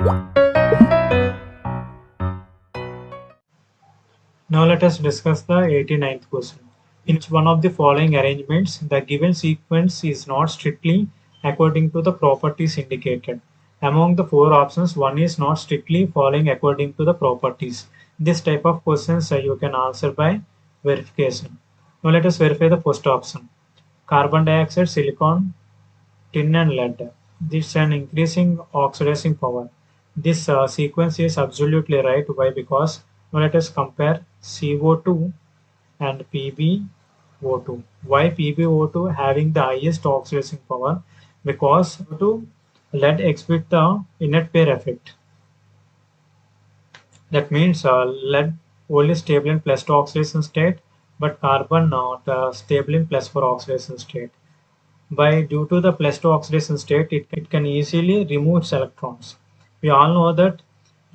Now let us discuss the 89th question. In each one of the following arrangements, the given sequence is not strictly according to the properties indicated. Among the four options, one is not strictly following according to the properties. This type of questions you can answer by verification. Now let us verify the first option. Carbon dioxide, silicon, tin and lead. This is an increasing oxidizing power. This sequence is absolutely right. Why? Because now let us compare CO2 and PbO2. Why PbO2 having the highest oxidizing power? Because to lead exhibit the inert pair effect. That means lead only stable in plus 2 oxidation state, but carbon not stable in plus 4 oxidation state. By due to the plus 2 oxidation state, it can easily remove its electrons. We all know that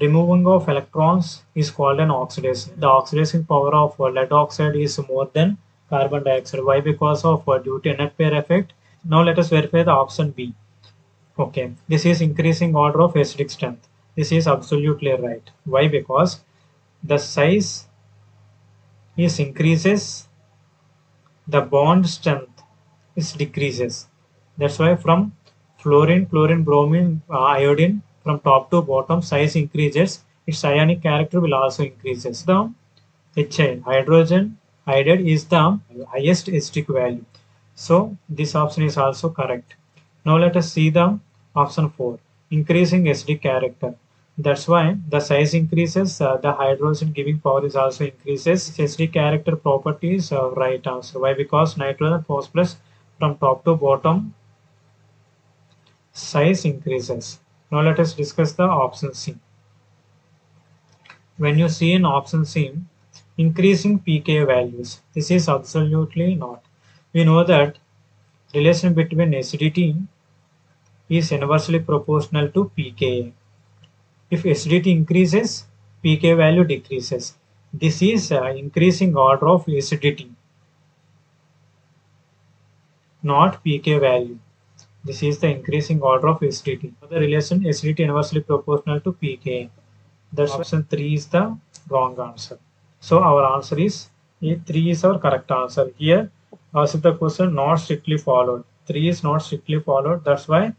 removing of electrons is called an oxidation. The oxidation power of lead oxide is more than carbon dioxide. Why? Because of due to inert pair effect. Now let us verify the option B. Okay, this is increasing order of acidic strength. This is absolutely right. Why? Because the size is increases, the bond strength is decreases. That's why from fluorine, chlorine, bromine, iodine, from top to bottom, size increases. Its ionic character will also increases. The HI, hydrogen iodide, is the highest acidic value. So this option is also correct. Now let us see the option 4, increasing acidic character. That's why the size increases, the hydrogen giving power is also increases. Acidic character properties right answer. Why? Because nitrogen phosphorus from top to bottom size increases. Now let us discuss the option C. When you see in option C, increasing pK values, this is absolutely not. We know that relation between acidity is inversely proportional to pKa. If acidity increases, pK value decreases. This is increasing order of acidity, not pK value. This is the increasing order of acidity. The relation acidity inversely proportional to pKa. That's option 3 is the wrong answer. So our answer is 3 is our correct answer. Here, as the question not strictly followed. 3 is not strictly followed. That's why